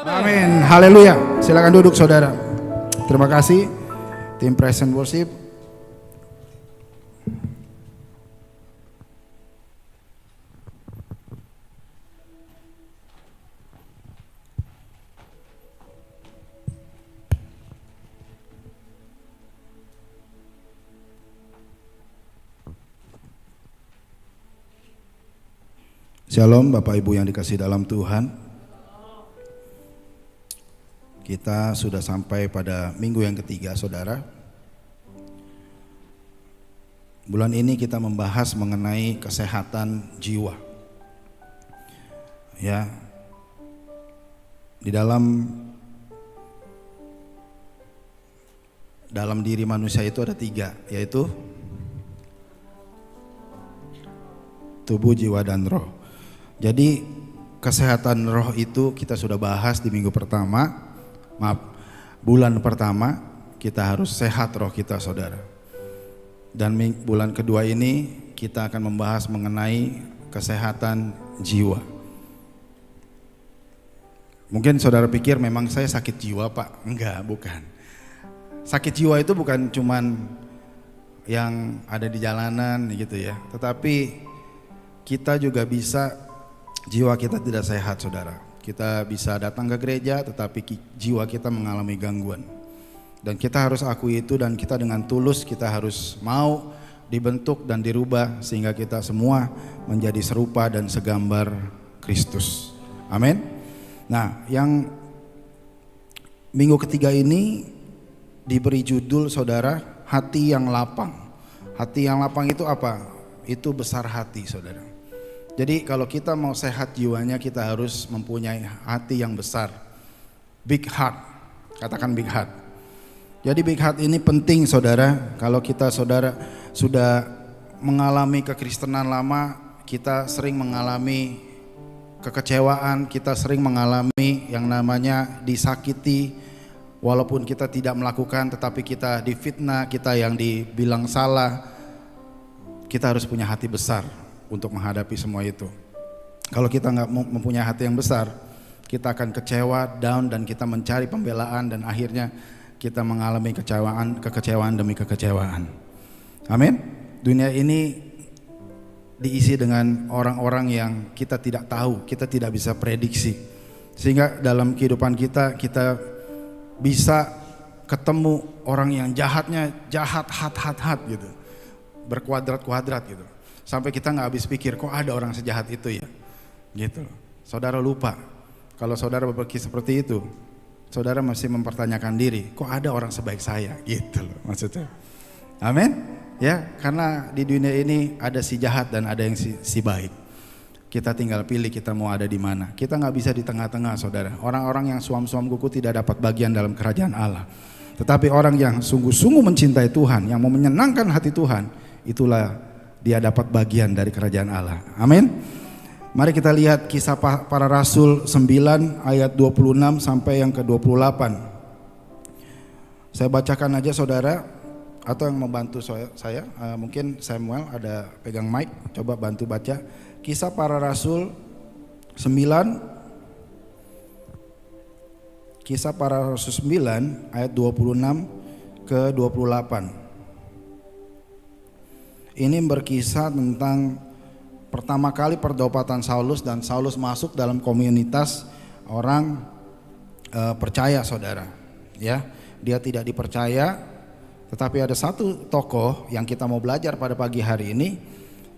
Amin. Haleluya. Silakan duduk saudara. Terima kasih tim Praise and Worship. Shalom Bapak Ibu yang dikasihi dalam Tuhan. Kita sudah sampai pada minggu yang ketiga saudara. Bulan ini kita membahas mengenai kesehatan jiwa. Ya. Di dalam diri manusia itu ada tiga, yaitu tubuh, jiwa, dan roh. Jadi kesehatan roh itu kita sudah bahas di bulan pertama kita harus sehat roh kita saudara. Dan bulan kedua ini kita akan membahas mengenai kesehatan jiwa. Mungkin saudara pikir memang saya sakit jiwa Pak. Enggak, bukan. Sakit jiwa itu bukan cuman yang ada di jalanan gitu ya. Tetapi kita juga bisa, jiwa kita tidak sehat saudara. Kita bisa datang ke gereja tetapi jiwa kita mengalami gangguan. Dan kita harus akui itu, dan kita dengan tulus kita harus mau dibentuk dan dirubah sehingga kita semua menjadi serupa dan segambar Kristus. Amin. Nah, yang minggu ketiga ini diberi judul saudara, hati yang lapang. Hati yang lapang itu apa? Itu besar hati saudara. Jadi kalau kita mau sehat jiwanya, kita harus mempunyai hati yang besar. Big heart, katakan big heart. Jadi big heart ini penting saudara. Kalau kita saudara sudah mengalami kekristenan lama, kita sering mengalami kekecewaan, kita sering mengalami yang namanya disakiti. Walaupun kita tidak melakukan, tetapi kita difitnah, kita yang dibilang salah. Kita harus punya hati besar untuk menghadapi semua itu. Kalau kita nggak mempunyai hati yang besar, kita akan kecewa, down, dan kita mencari pembelaan, dan akhirnya kita mengalami kekecewaan demi kekecewaan. Amin. Dunia ini diisi dengan orang-orang yang kita tidak tahu, kita tidak bisa prediksi. Sehingga dalam kehidupan kita bisa ketemu orang yang jahatnya jahat, hat gitu, berkuadrat-kuadrat gitu. Sampai kita nggak habis pikir, kok ada orang sejahat itu ya, gitu. Saudara lupa, kalau saudara berpikir seperti itu, saudara masih mempertanyakan diri, kok ada orang sebaik saya, gitu loh maksudnya. Amin. Ya, karena di dunia ini ada si jahat dan ada yang si baik. Kita tinggal pilih kita mau ada di mana. Kita nggak bisa di tengah-tengah saudara. Orang-orang yang suam-suam kuku tidak dapat bagian dalam kerajaan Allah. Tetapi orang yang sungguh-sungguh mencintai Tuhan, yang mau menyenangkan hati Tuhan, itulah dia dapat bagian dari kerajaan Allah. Amin. Mari kita lihat Kisah Para Rasul 9 ayat 26 sampai yang ke-28. Saya bacakan aja saudara, atau yang membantu saya mungkin Samuel ada pegang mic, coba bantu baca. Kisah Para Rasul 9, Kisah Para Rasul 9 ayat 26 ke 28. Ini berkisah tentang pertama kali perdobatan Saulus, dan Saulus masuk dalam komunitas orang percaya saudara. Ya, dia tidak dipercaya, tetapi ada satu tokoh yang kita mau belajar pada pagi hari ini.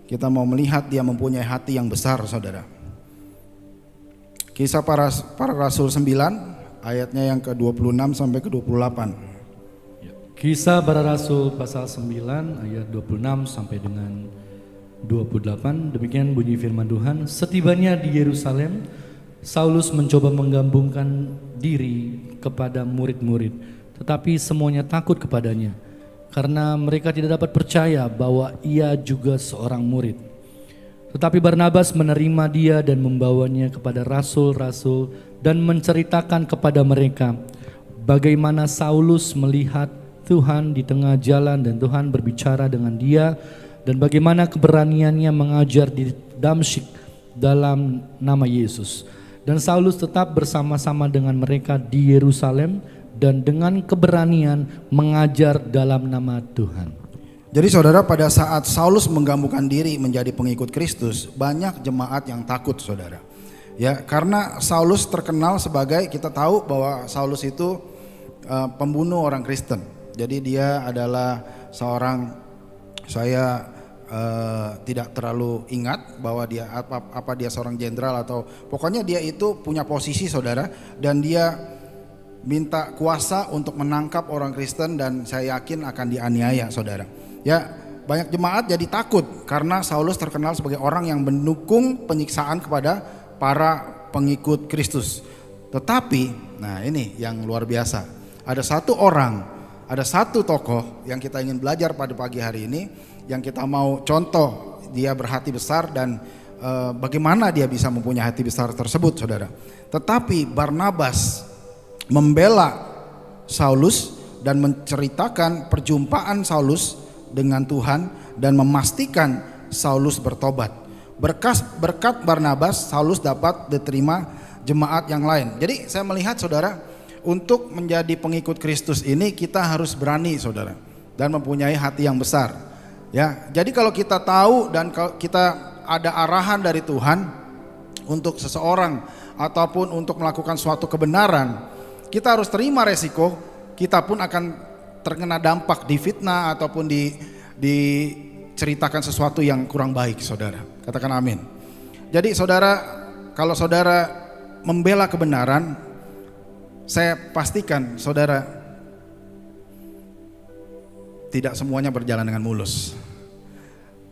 Kita mau melihat dia mempunyai hati yang besar saudara. Kisah Para Rasul 9 ayatnya yang ke-26 sampai ke-28. Kisah Para Rasul pasal 9 ayat 26 sampai dengan 28. Demikian bunyi firman Tuhan. Setibanya di Yerusalem, Saulus mencoba menggabungkan diri kepada murid-murid, tetapi semuanya takut kepadanya karena mereka tidak dapat percaya bahwa ia juga seorang murid. Tetapi Barnabas menerima dia dan membawanya kepada rasul-rasul dan menceritakan kepada mereka bagaimana Saulus melihat Tuhan di tengah jalan dan Tuhan berbicara dengan dia, dan bagaimana keberaniannya mengajar di Damsyik dalam nama Yesus. Dan Saulus tetap bersama-sama dengan mereka di Yerusalem dan dengan keberanian mengajar dalam nama Tuhan. Jadi saudara, pada saat Saulus menggabungkan diri menjadi pengikut Kristus, banyak jemaat yang takut saudara. Ya, karena Saulus terkenal sebagai, kita tahu bahwa Saulus itu pembunuh orang Kristen. Jadi dia adalah seorang, saya tidak terlalu ingat bahwa dia apa dia seorang jenderal atau pokoknya dia itu punya posisi saudara, dan dia minta kuasa untuk menangkap orang Kristen dan saya yakin akan dianiaya saudara. Ya, banyak jemaat jadi takut karena Saulus terkenal sebagai orang yang mendukung penyiksaan kepada para pengikut Kristus. Tetapi, nah ini yang luar biasa. Ada satu orang, ada satu tokoh yang kita ingin belajar pada pagi hari ini, yang kita mau contoh dia berhati besar dan bagaimana dia bisa mempunyai hati besar tersebut saudara. Tetapi Barnabas membela Saulus dan menceritakan perjumpaan Saulus dengan Tuhan dan memastikan Saulus bertobat. Berkat Barnabas, Saulus dapat diterima jemaat yang lain. Jadi saya melihat saudara, untuk menjadi pengikut Kristus ini kita harus berani saudara, dan mempunyai hati yang besar. Ya, jadi kalau kita tahu dan kalau kita ada arahan dari Tuhan untuk seseorang ataupun untuk melakukan suatu kebenaran, kita harus terima resiko. Kita pun akan terkena dampak, difitnah ataupun diceritakan sesuatu yang kurang baik saudara. Katakan amin. Jadi saudara, kalau saudara membela kebenaran, saya pastikan saudara tidak semuanya berjalan dengan mulus.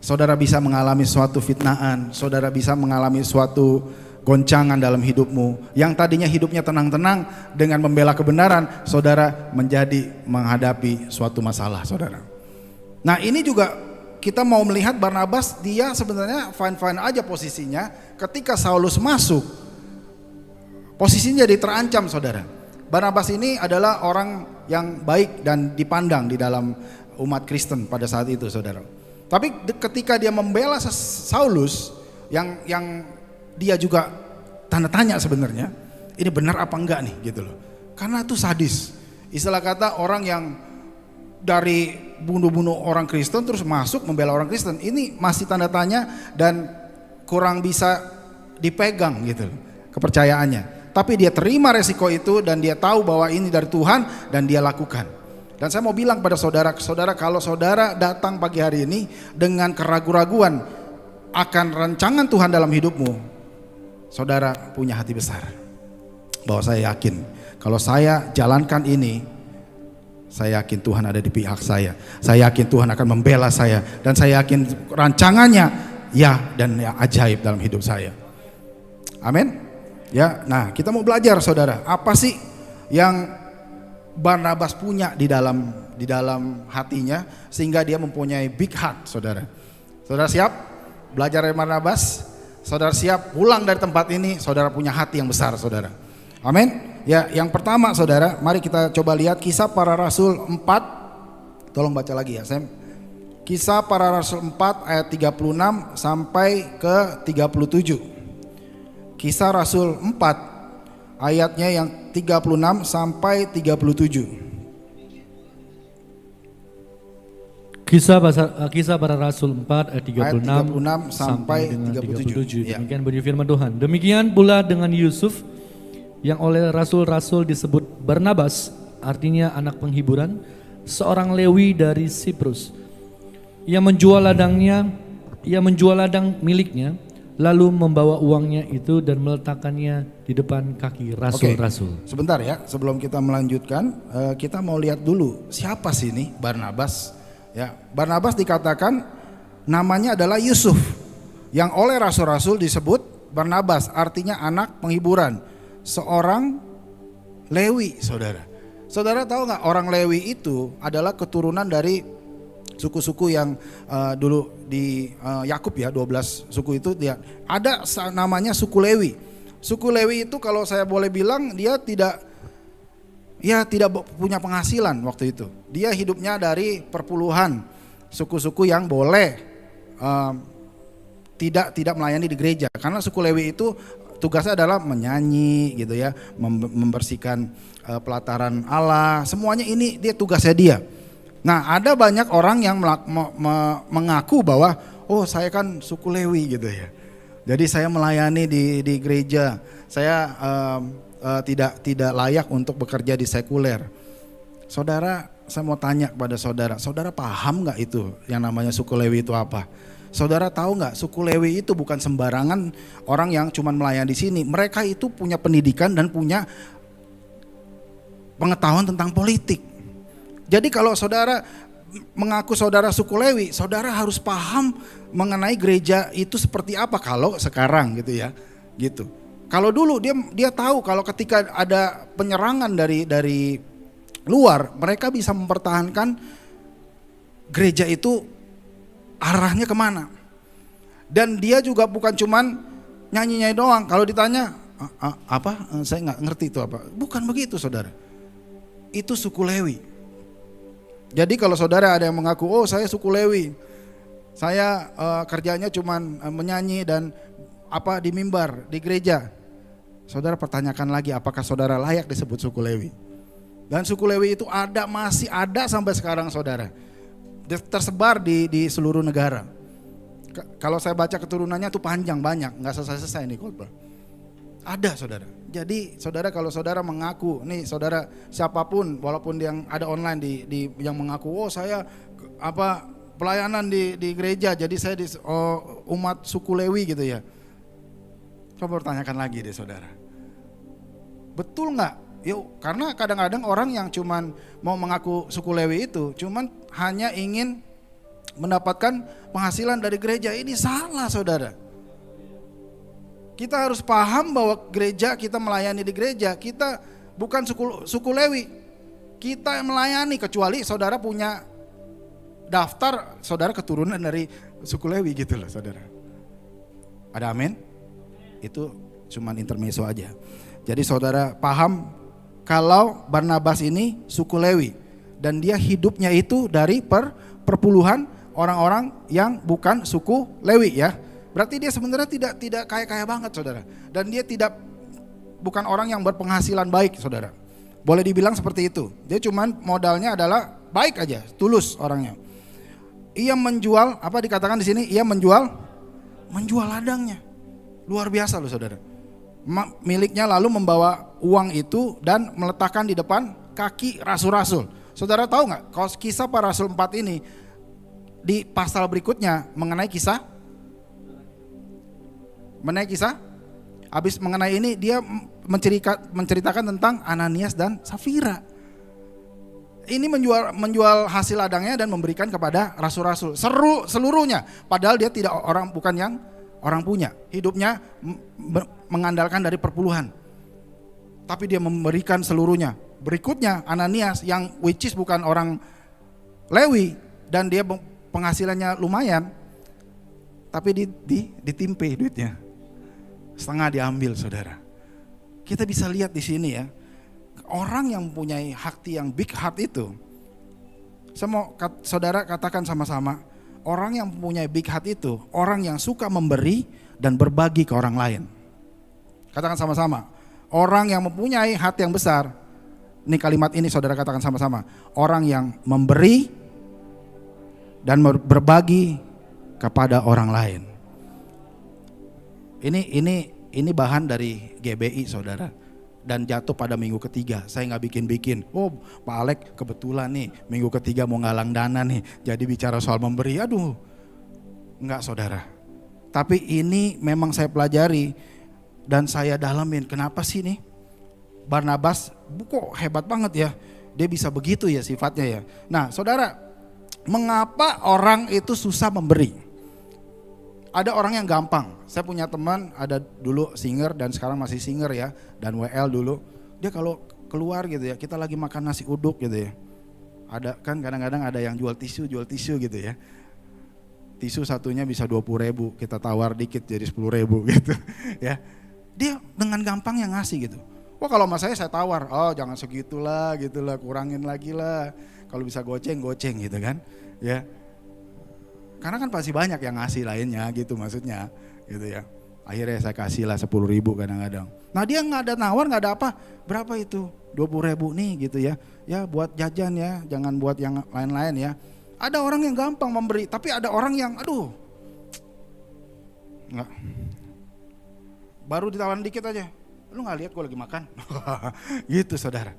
Saudara bisa mengalami suatu fitnaan, saudara bisa mengalami suatu goncangan dalam hidupmu. Yang tadinya hidupnya tenang-tenang, dengan membela kebenaran, saudara menjadi menghadapi suatu masalah saudara. Nah ini juga kita mau melihat Barnabas, dia sebenarnya fine-fine aja posisinya. Ketika Saulus masuk, posisinya jadi terancam saudara. Barnabas ini adalah orang yang baik dan dipandang di dalam umat Kristen pada saat itu saudara. Tapi ketika dia membela Saulus, yang dia juga tanda tanya sebenarnya, ini benar apa enggak nih gitu loh. Karena itu sadis. Istilah kata orang yang dari bunuh-bunuh orang Kristen terus masuk membela orang Kristen, ini masih tanda tanya dan kurang bisa dipegang gitu loh, kepercayaannya. Tapi dia terima resiko itu dan dia tahu bahwa ini dari Tuhan dan dia lakukan. Dan saya mau bilang pada saudara, kalau saudara datang pagi hari ini dengan keraguan-raguan akan rancangan Tuhan dalam hidupmu, saudara punya hati besar. Bahwa saya yakin kalau saya jalankan ini, saya yakin Tuhan ada di pihak saya. Saya yakin Tuhan akan membela saya, dan saya yakin rancangannya ya dan ya ajaib dalam hidup saya. Amin. Ya, nah kita mau belajar saudara, apa sih yang Barnabas punya di dalam hatinya sehingga dia mempunyai big heart saudara. Saudara siap belajar dari Barnabas? Saudara siap pulang dari tempat ini, saudara punya hati yang besar saudara. Amin. Ya, yang pertama saudara, mari kita coba lihat Kisah Para Rasul 4. Tolong baca lagi ya Sam. Kisah Para Rasul 4 ayat 36 sampai ke 37. Kisah Rasul 4 ayatnya yang 36 sampai 37. Kisah Para Rasul 4 ayat 36 sampai dengan 37. Ya. Demikian bunyi firman Tuhan. Demikian pula dengan Yusuf, yang oleh rasul-rasul disebut Barnabas, artinya anak penghiburan, seorang Lewi dari Siprus. Ia menjual ladang miliknya, lalu membawa uangnya itu dan meletakkannya di depan kaki rasul-rasul. Sebentar ya, sebelum kita melanjutkan, kita mau lihat dulu siapa sih ini Barnabas. Ya, Barnabas dikatakan namanya adalah Yusuf, yang oleh rasul-rasul disebut Barnabas, artinya anak penghiburan. Seorang Lewi saudara. Saudara tahu nggak, orang Lewi itu adalah keturunan dari suku-suku yang dulu di Yakub ya, 12 suku itu dia ada namanya suku Lewi. Suku Lewi itu kalau saya boleh bilang dia tidak punya penghasilan waktu itu. Dia hidupnya dari perpuluhan suku-suku yang boleh tidak melayani di gereja, karena suku Lewi itu tugasnya adalah menyanyi gitu ya, membersihkan pelataran Allah, semuanya ini dia tugasnya dia. Nah ada banyak orang yang mengaku bahwa oh saya kan suku Lewi gitu ya, jadi saya melayani di gereja, saya tidak layak untuk bekerja di sekuler. Saudara, saya mau tanya kepada saudara, saudara paham nggak itu yang namanya suku Lewi itu apa? Saudara tahu nggak suku Lewi itu bukan sembarangan orang yang cuma melayani di sini. Mereka itu punya pendidikan dan punya pengetahuan tentang politik. Jadi kalau saudara mengaku saudara suku Lewi, saudara harus paham mengenai gereja itu seperti apa kalau sekarang gitu ya, gitu. Kalau dulu dia tahu kalau ketika ada penyerangan dari luar, mereka bisa mempertahankan gereja itu arahnya kemana. Dan dia juga bukan cuman nyanyi-nyanyi doang. Kalau ditanya apa, saya nggak ngerti itu apa. Bukan begitu saudara. Itu suku Lewi. Jadi kalau saudara ada yang mengaku, oh saya suku Lewi, saya kerjanya cuman menyanyi dan di mimbar di gereja. Saudara pertanyakan lagi, apakah saudara layak disebut suku Lewi? Dan suku Lewi itu masih ada sampai sekarang saudara, tersebar di seluruh negara. Kalau saya baca keturunannya tuh panjang banyak, nggak selesai nih khotbah. Ada saudara. Jadi saudara kalau saudara mengaku, nih saudara siapapun, walaupun yang ada online yang mengaku, oh saya pelayanan di gereja, jadi saya umat suku Lewi gitu ya. Coba bertanyakan lagi deh saudara, betul nggak? Yuk, karena kadang-kadang orang yang cuman mau mengaku suku Lewi itu cuman hanya ingin mendapatkan penghasilan dari gereja. Ini salah saudara. Kita harus paham bahwa gereja, kita melayani di gereja, kita bukan suku Lewi. Kita melayani kecuali saudara punya daftar saudara keturunan dari suku Lewi gitu loh saudara. Ada amin? Itu cuman intermezzo aja. Jadi saudara paham kalau Barnabas ini suku Lewi dan dia hidupnya itu dari perpuluhan orang-orang yang bukan suku Lewi ya. Berarti dia sebenarnya tidak kaya-kaya banget saudara. Dan dia bukan orang yang berpenghasilan baik saudara. Boleh dibilang seperti itu. Dia cuman modalnya adalah baik aja, tulus orangnya. Ia menjual, apa dikatakan di sini? Ia menjual ladangnya. Luar biasa loh saudara. Miliknya lalu membawa uang itu dan meletakkan di depan kaki rasul-rasul. Saudara tahu nggak? Kalau kisah para rasul 4 ini di pasal berikutnya mengenai kisah, habis mengenai ini dia menceritakan tentang Ananias dan Safira. Ini menjual hasil ladangnya dan memberikan kepada rasul-rasul seluruhnya. Padahal dia bukan yang orang punya, hidupnya mengandalkan dari perpuluhan. Tapi dia memberikan seluruhnya. Berikutnya Ananias yang which is bukan orang Lewi dan dia penghasilannya lumayan, tapi ditimpe duitnya. Setengah diambil saudara. Kita bisa lihat di sini ya. Orang yang mempunyai hati yang big heart itu, saya mau saudara katakan sama-sama, orang yang mempunyai big heart itu orang yang suka memberi dan berbagi ke orang lain. Katakan sama-sama, orang yang mempunyai hati yang besar. Ini kalimat ini saudara katakan sama-sama, orang yang memberi dan berbagi kepada orang lain. Ini bahan dari GBI saudara, dan jatuh pada minggu ketiga. Saya nggak bikin-bikin. Oh Pak Alek kebetulan nih minggu ketiga mau ngalang dana nih, jadi bicara soal memberi. Aduh, enggak saudara. Tapi ini memang saya pelajari dan saya dalamin. Kenapa sih nih Barnabas kok hebat banget ya, dia bisa begitu ya sifatnya ya. Nah saudara, mengapa orang itu susah memberi? Ada orang yang gampang. Saya punya teman ada dulu singer dan sekarang masih singer ya, dan WL dulu. Dia kalau keluar gitu ya, kita lagi makan nasi uduk gitu ya. Ada kan kadang-kadang ada yang jual tisu gitu ya. Tisu satunya bisa 20.000, kita tawar dikit jadi 10.000 gitu ya. Dia dengan gampang yang ngasih gitu. Wah kalau sama saya tawar, oh jangan segitulah gitulah, kurangin lagi lah. Kalau bisa goceng gitu kan ya. Karena kan pasti banyak yang ngasih lainnya gitu maksudnya gitu ya. Akhirnya saya kasih lah 10.000 kadang-kadang. Nah dia nggak ada nawar, nggak ada apa. Berapa itu? 20.000 nih gitu ya. Ya buat jajan ya, jangan buat yang lain-lain ya. Ada orang yang gampang memberi, tapi ada orang yang aduh, nggak. Baru ditawarin dikit aja. Lu nggak lihat gue lagi makan? Gitu saudara.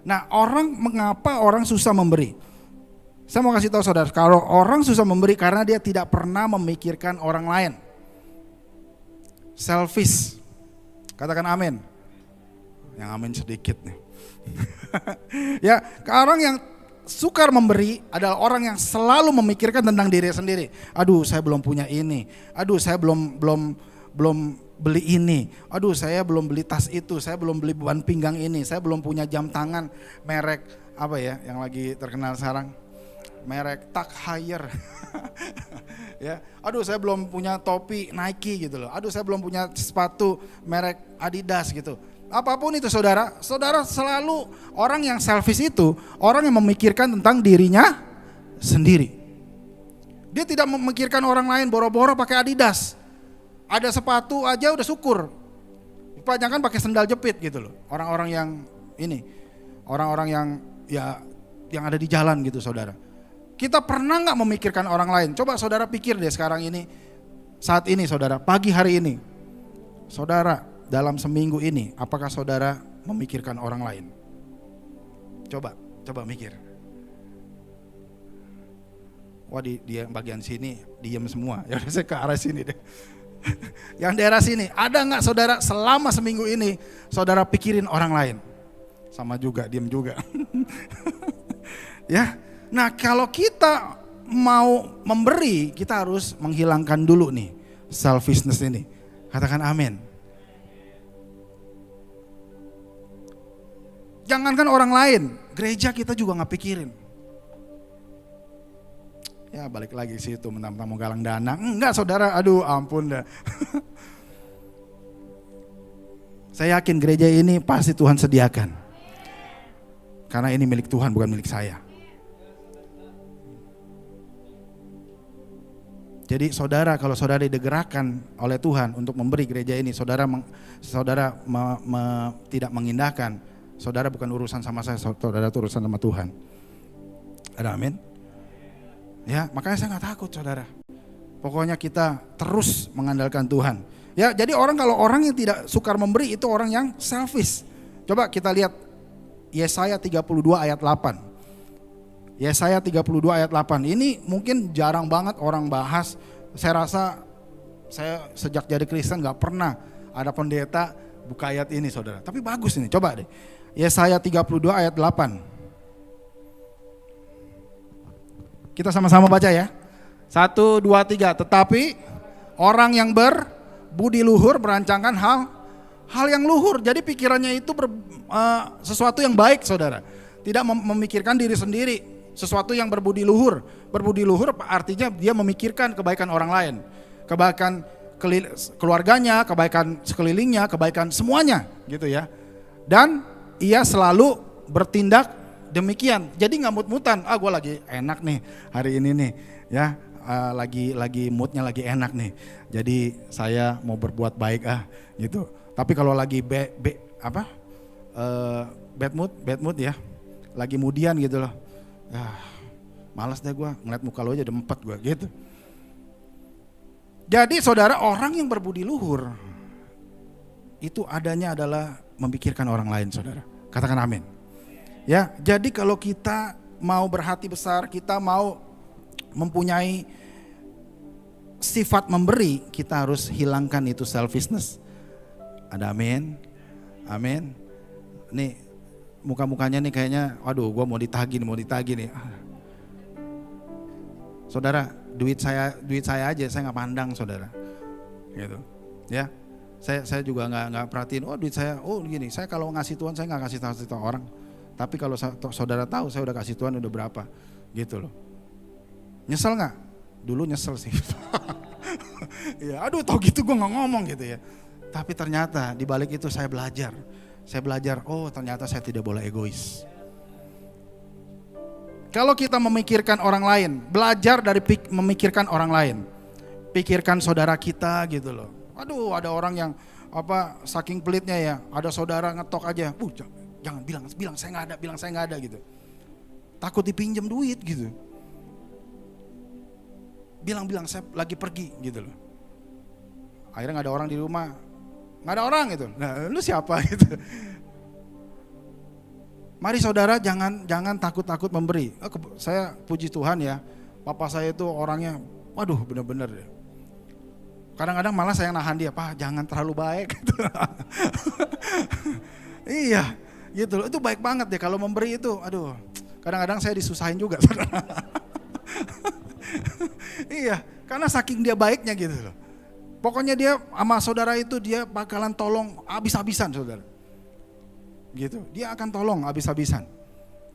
Nah mengapa orang susah memberi? Saya mau kasih tahu saudara, kalau orang susah memberi karena dia tidak pernah memikirkan orang lain. Selfish. Katakan amin. Yang amin sedikit nih. Ya, orang yang sukar memberi adalah orang yang selalu memikirkan tentang diri sendiri. Aduh, saya belum punya ini. Aduh, saya belum beli ini. Aduh, saya belum beli tas itu. Saya belum beli beban pinggang ini. Saya belum punya jam tangan merek apa ya yang lagi terkenal sekarang? Merek Tag Heuer. Ya, aduh saya belum punya topi Nike gitu loh. Aduh saya belum punya sepatu merek Adidas gitu. Apapun itu saudara selalu orang yang selfish itu orang yang memikirkan tentang dirinya sendiri. Dia tidak memikirkan orang lain, boro-boro pakai Adidas. Ada sepatu aja udah syukur. Jangan pakai sendal jepit gitu loh. Orang-orang yang ini, orang-orang yang ya yang ada di jalan gitu saudara. Kita pernah gak memikirkan orang lain? Coba saudara pikir deh sekarang ini, saat ini saudara, pagi hari ini. Saudara, dalam seminggu ini, apakah saudara memikirkan orang lain? Coba mikir. Wah di bagian sini diem semua, ya udah saya ke arah sini deh. Yang daerah sini, ada gak saudara selama seminggu ini, saudara pikirin orang lain? Sama juga, diem juga. Ya. Nah kalau kita mau memberi, kita harus menghilangkan dulu nih selfishness ini. Katakan amin. Jangankan orang lain, gereja kita juga gak pikirin. Ya balik lagi sih itu mentang-mentang mau galang dana. Enggak saudara, aduh ampun dah. Saya yakin gereja ini pasti Tuhan sediakan. Karena ini milik Tuhan bukan milik saya. Jadi saudara, kalau saudara digerakkan oleh Tuhan untuk memberi gereja ini, saudara tidak mengindahkan, saudara bukan urusan sama saya, saudara itu urusan sama Tuhan. Ada amin? Ya, makanya saya nggak takut saudara. Pokoknya kita terus mengandalkan Tuhan. Ya, jadi kalau orang yang tidak sukar memberi itu orang yang selfish. Coba kita lihat Yesaya 32 ayat 8. Yesaya 32 ayat 8. Ini mungkin jarang banget orang bahas. Saya rasa saya sejak jadi Kristen gak pernah ada pendeta buka ayat ini saudara. Tapi bagus ini, coba deh. Yesaya 32 ayat 8. Kita sama-sama baca ya. 1, 2, 3. Tetapi orang yang berbudi luhur merancangkan hal yang luhur. Jadi pikirannya itu sesuatu yang baik saudara. Tidak memikirkan diri sendiri. Sesuatu yang berbudi luhur. Berbudi luhur artinya dia memikirkan kebaikan orang lain. Kebaikan keluarganya, kebaikan sekelilingnya, kebaikan semuanya gitu ya. Dan ia selalu bertindak demikian. Jadi nggak mut-mutan. Gue lagi enak nih hari ini nih ya. Lagi moodnya lagi enak nih. Jadi saya mau berbuat baik gitu. Tapi kalau lagi bad mood ya. Lagi mudian gitu loh. Malas deh gue ngeliat muka lo aja dempet gue gitu. Jadi saudara, orang yang berbudi luhur itu adanya adalah memikirkan orang lain saudara. Katakan amin. Ya, jadi kalau kita mau berhati besar, kita mau mempunyai sifat memberi, kita harus hilangkan itu selfishness. Ada amin? Amin. Nih muka-mukanya nih kayaknya, waduh gue mau ditagih nih. Saudara, duit saya aja saya nggak pandang saudara, gitu. Ya, saya juga nggak perhatiin. Oh duit saya, oh gini. Saya kalau ngasih Tuhan saya nggak kasih tahu orang. Tapi kalau saudara tahu saya udah kasih Tuhan udah berapa, gitu loh. Nyesel nggak? Dulu nyesel sih. Ya, aduh tau gitu gue nggak ngomong gitu ya. Tapi ternyata di balik itu saya belajar, oh ternyata saya tidak boleh egois. Kalau kita memikirkan orang lain, belajar dari memikirkan orang lain. Pikirkan saudara kita gitu loh. Aduh, ada orang yang saking pelitnya ya, ada saudara ngetok aja, jangan bilang saya nggak ada gitu. Takut dipinjam duit gitu. Bilang saya lagi pergi gitu loh. Akhirnya nggak ada orang di rumah, nggak ada orang gitu. Nah, lu siapa gitu? Mari saudara jangan takut memberi. Saya puji Tuhan ya, papa saya itu orangnya, waduh bener-bener ya. Kadang-kadang malah saya nahan dia, Pak jangan terlalu baik. Iya, gitu loh. Itu baik banget deh kalau memberi itu. Aduh, kadang-kadang saya disusahin juga. Iya, karena saking dia baiknya gitu loh. Pokoknya dia sama saudara itu dia bakalan tolong habis-habisan saudara. Gitu, dia akan tolong habis-habisan.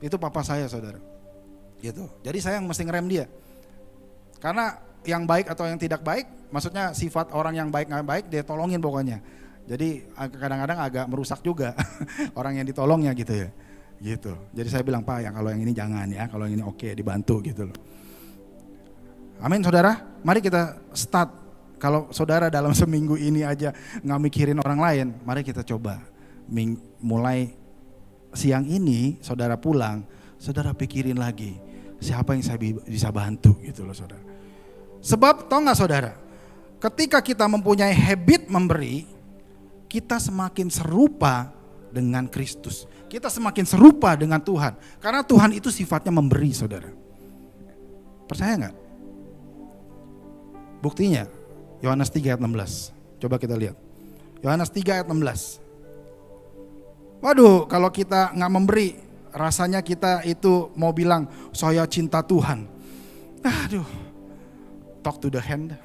Itu papa saya saudara. Gitu. Jadi saya yang mesti ngerem dia. Karena yang baik atau yang tidak baik, maksudnya sifat orang yang baik nggak baik dia tolongin pokoknya. Jadi kadang-kadang agak merusak juga orang yang ditolongnya gitu ya. Gitu. Jadi saya bilang, Pak yang kalau yang ini jangan ya, kalau yang ini oke dibantu gitu loh. Amin saudara. Mari kita start. Kalau saudara dalam seminggu ini aja nggak mikirin orang lain, mari kita coba mulai siang ini saudara pulang, saudara pikirin lagi siapa yang saya bisa bantu gitu loh saudara. Sebab tau gak saudara, ketika kita mempunyai habit memberi, kita semakin serupa dengan Kristus. Kita semakin serupa dengan Tuhan. Karena Tuhan itu sifatnya memberi saudara. Percaya gak? Buktinya Yohanes 3 ayat 16. Coba kita lihat. Yohanes 3 ayat 16. Waduh, kalau kita gak memberi, rasanya kita itu mau bilang saya cinta Tuhan. Aduh, talk to the hand.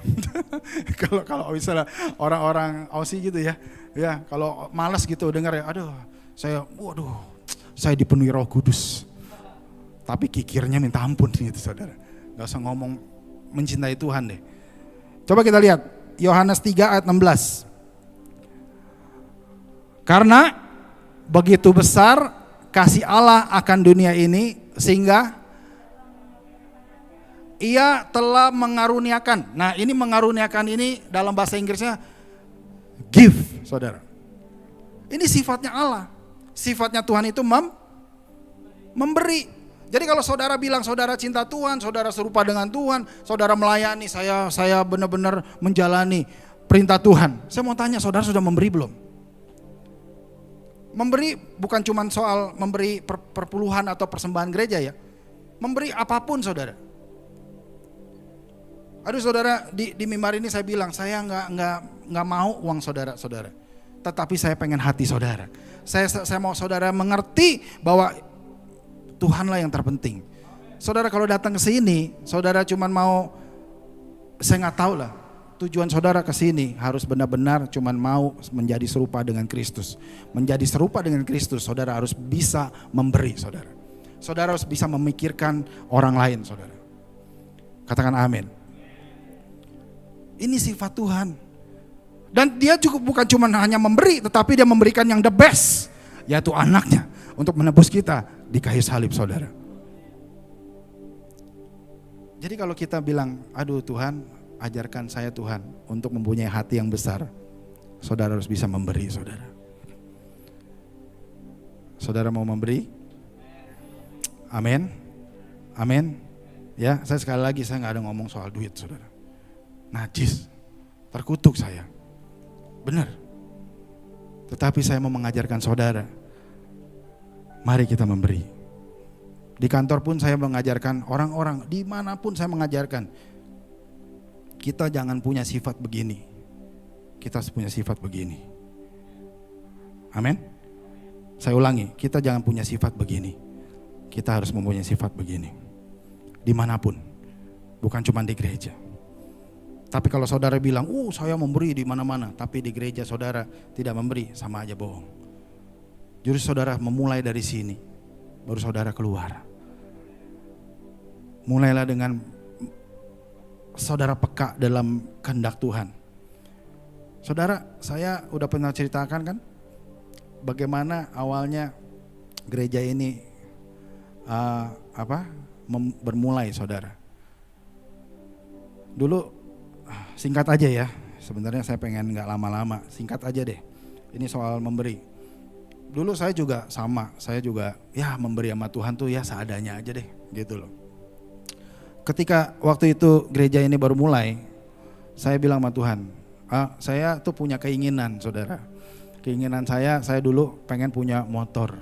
Kalau misalnya orang-orang Aussie gitu ya, kalau malas gitu dengar ya, saya dipenuhi Roh Kudus. Tapi kikirnya minta ampun gitu saudara. Gak usah ngomong mencintai Tuhan deh. Coba kita lihat Yohanes 3 ayat 16. Karena begitu besar kasih Allah akan dunia ini sehingga Ia telah mengaruniakan. Nah, ini mengaruniakan ini dalam bahasa Inggrisnya give, saudara. Ini sifatnya Allah. Sifatnya Tuhan itu memberi. Jadi kalau saudara bilang saudara cinta Tuhan, saudara serupa dengan Tuhan, saudara melayani, saya benar-benar menjalani perintah Tuhan. Saya mau tanya, saudara sudah memberi belum? Memberi bukan cuma soal memberi perpuluhan atau persembahan gereja ya. Memberi apapun saudara. Aduh saudara, di mimbar ini saya bilang saya nggak mau uang saudara, tetapi saya pengen hati saudara. Saya mau saudara mengerti bahwa Tuhanlah yang terpenting. Saudara kalau datang ke sini, saudara cuma mau, saya nggak tahu lah. Tujuan saudara ke sini harus benar-benar cuma mau menjadi serupa dengan Kristus. Menjadi serupa dengan Kristus, saudara harus bisa memberi saudara. Saudara harus bisa memikirkan orang lain saudara. Katakan amin. Ini sifat Tuhan. Dan dia cukup bukan cuma hanya memberi, tetapi dia memberikan yang the best, yaitu anaknya untuk menebus kita di kayu salib saudara. Jadi kalau kita bilang, aduh Tuhan ajarkan saya Tuhan untuk mempunyai hati yang besar, saudara harus bisa memberi saudara. Saudara mau memberi? Amin. Amin. Ya, saya sekali lagi saya gak ada ngomong soal duit saudara. Najis, terkutuk saya. Benar. Tetapi saya mau mengajarkan saudara, mari kita memberi. Di kantor pun saya mengajarkan orang-orang, dimanapun saya mengajarkan, kita jangan punya sifat begini, kita punya sifat begini. Amin. Saya ulangi, kita jangan punya sifat begini, kita harus mempunyai sifat begini. Dimanapun, bukan cuma di gereja. Tapi kalau saudara bilang, saya memberi di mana-mana, tapi di gereja saudara tidak memberi, sama aja bohong. Justru saudara memulai dari sini, baru saudara keluar. Mulailah dengan saudara peka dalam kehendak Tuhan. Saudara, saya udah pernah ceritakan kan, bagaimana awalnya gereja ini bermulai saudara. Dulu singkat aja ya, sebenarnya saya pengen nggak lama-lama, singkat aja deh. Ini soal memberi. Dulu saya juga sama, saya juga ya memberi sama Tuhan tuh ya seadanya aja deh gitu loh. Ketika waktu itu gereja ini baru mulai, saya bilang sama Tuhan, saya tuh punya keinginan saudara. Keinginan saya dulu pengen punya motor.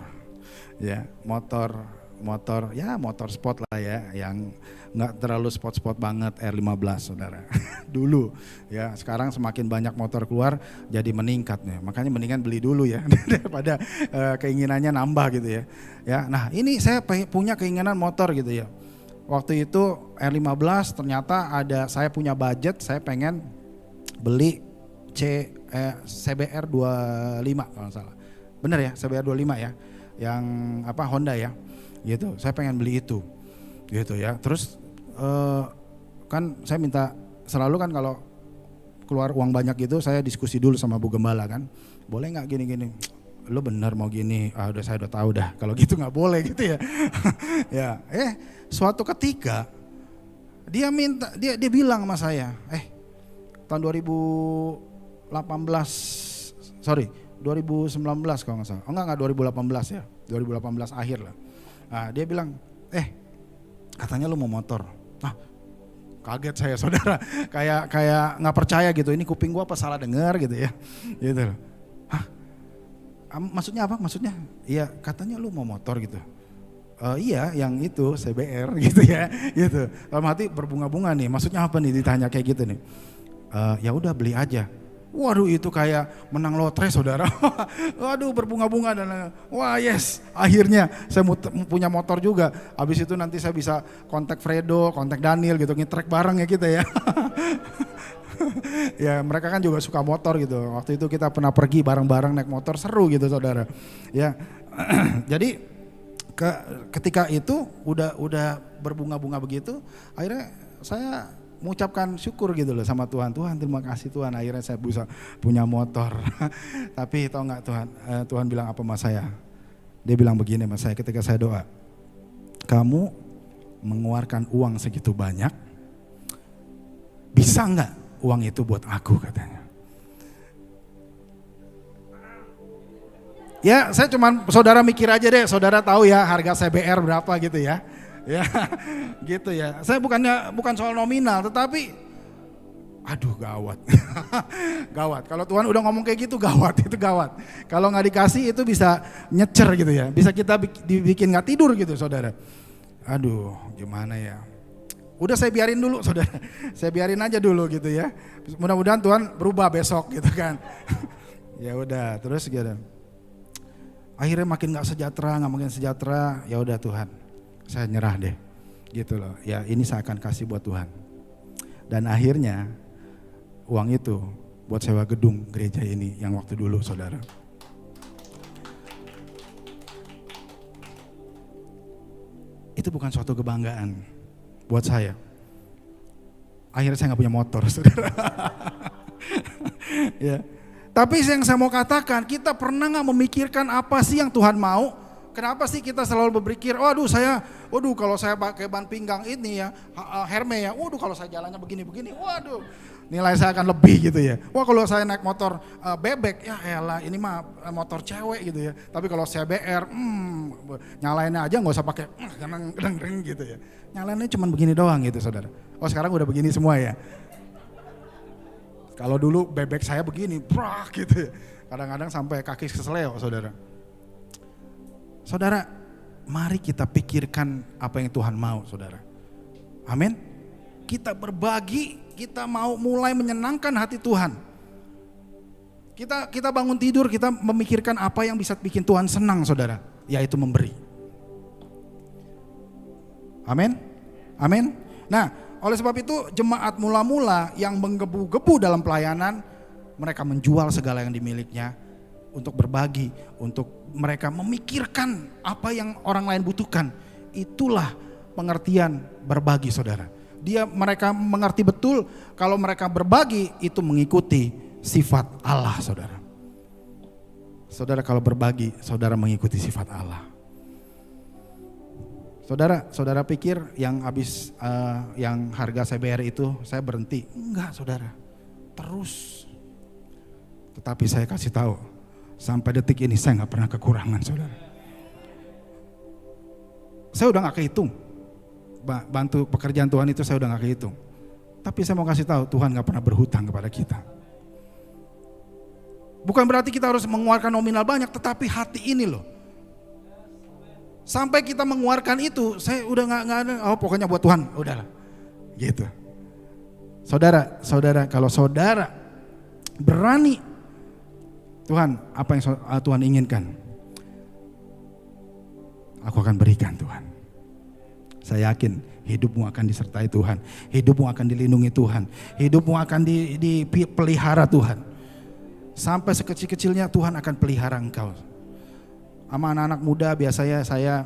Ya, motor sport lah ya, yang nggak terlalu sport banget, R15 saudara. Dulu ya, sekarang semakin banyak motor keluar jadi meningkat nih, makanya mendingan beli dulu ya daripada keinginannya nambah gitu ya. Ya, nah ini saya punya keinginan motor gitu ya. Waktu itu R15 ternyata saya punya budget, saya pengen beli CBR 25 kalau nggak salah. Bener ya, CBR 25 ya, yang Honda ya. Gitu, saya pengen beli itu, gitu ya. Terus kan saya minta selalu kan kalau keluar uang banyak gitu, saya diskusi dulu sama Bu Gembala kan, boleh nggak gini-gini? Lo bener mau gini? Saya udah tahu dah. Kalau gitu nggak boleh gitu ya. Ya, suatu ketika dia bilang sama saya, tahun 2019 kalau nggak salah. Enggak 2018 ya, 2018 akhir lah. Nah, dia bilang, katanya lu mau motor. Kaget saya saudara, kayak nggak percaya gitu. Ini kuping gua apa salah dengar gitu ya, gitu. Maksudnya apa? Maksudnya, iya katanya lu mau motor gitu. Iya, yang itu CBR gitu ya, gitu. Dalam hati berbunga-bunga nih. Maksudnya apa nih ditanya kayak gitu nih? Ya udah beli aja. Waduh, itu kayak menang lotre saudara. Waduh, berbunga-bunga dan wah yes, akhirnya saya punya motor juga. Habis itu nanti saya bisa kontak Fredo, kontak Daniel gitu, ngetrek bareng ya kita ya. Ya mereka kan juga suka motor gitu. Waktu itu kita pernah pergi bareng-bareng naik motor, seru gitu saudara. Ya, jadi ketika itu udah berbunga-bunga begitu, akhirnya saya mengucapkan syukur gitu loh sama Tuhan. Tuhan terima kasih Tuhan, akhirnya saya bisa punya motor. Tapi tahu nggak Tuhan bilang apa sama saya? Dia bilang begini sama saya ketika saya doa, kamu mengeluarkan uang segitu banyak, bisa nggak uang itu buat aku, katanya. Ya saya cuman, saudara mikir aja deh, saudara tahu ya harga CBR berapa gitu ya. Ya, gitu ya. Saya bukan soal nominal, tetapi aduh gawat. Gawat. Kalau Tuhan udah ngomong kayak gitu gawat, itu gawat. Kalau nggak dikasih itu bisa nyecer gitu ya. Bisa kita dibikin nggak tidur gitu, saudara. Aduh, gimana ya. Udah saya biarin dulu, saudara. Saya biarin aja dulu gitu ya. Mudah-mudahan Tuhan berubah besok gitu kan. Ya udah, terus gitu. Akhirnya makin nggak sejahtera. Ya udah Tuhan, saya nyerah deh, gitu loh. Ya ini saya akan kasih buat Tuhan. Dan akhirnya uang itu buat sewa gedung gereja ini yang waktu dulu, saudara. Itu bukan suatu kebanggaan buat saya. Akhirnya saya nggak punya motor, saudara. Ya. Tapi yang saya mau katakan, kita pernah nggak memikirkan apa sih yang Tuhan mau? Kenapa sih kita selalu berpikir, waduh kalau saya pakai ban pinggang ini ya, Hermes ya, waduh kalau saya jalannya begini, waduh nilai saya akan lebih gitu ya. Wah kalau saya naik motor bebek, ya elah ini mah motor cewek gitu ya. Tapi kalau saya BR, nyalainnya aja nggak usah pakai gedeng gitu ya. Nyalainnya cuma begini doang gitu saudara. Oh sekarang udah begini semua ya. Kalau dulu bebek saya begini, brak gitu ya. Kadang-kadang sampai kaki keseleo saudara. Saudara, mari kita pikirkan apa yang Tuhan mau, saudara. Amin. Kita berbagi, kita mau mulai menyenangkan hati Tuhan. Kita bangun tidur, kita memikirkan apa yang bisa bikin Tuhan senang, saudara. Yaitu memberi. Amin. Amin. Nah, oleh sebab itu jemaat mula-mula yang menggebu-gebu dalam pelayanan, mereka menjual segala yang dimilikinya untuk berbagi, untuk mereka memikirkan apa yang orang lain butuhkan. Itulah pengertian berbagi, saudara. Mereka mengerti betul kalau mereka berbagi itu mengikuti sifat Allah, saudara. Saudara kalau berbagi, saudara mengikuti sifat Allah. Saudara pikir yang habis yang harga CBR itu saya berhenti? Enggak, saudara. terus. Tetapi saya kasih tahu, sampai detik ini saya nggak pernah kekurangan, saudara. Saya udah nggak kehitung, bantu pekerjaan Tuhan itu saya udah nggak kehitung. Tapi saya mau kasih tahu, Tuhan nggak pernah berhutang kepada kita. Bukan berarti kita harus mengeluarkan nominal banyak, tetapi hati ini loh. Sampai kita mengeluarkan itu, saya udah nggak ada. Oh pokoknya buat Tuhan, udahlah, gitu. Saudara, kalau saudara berani, Tuhan, apa yang Tuhan inginkan, aku akan berikan Tuhan. Saya yakin hidupmu akan disertai Tuhan, hidupmu akan dilindungi Tuhan, hidupmu akan dipelihara Tuhan. Sampai sekecil-kecilnya Tuhan akan pelihara engkau. Sama anak-anak muda biasanya saya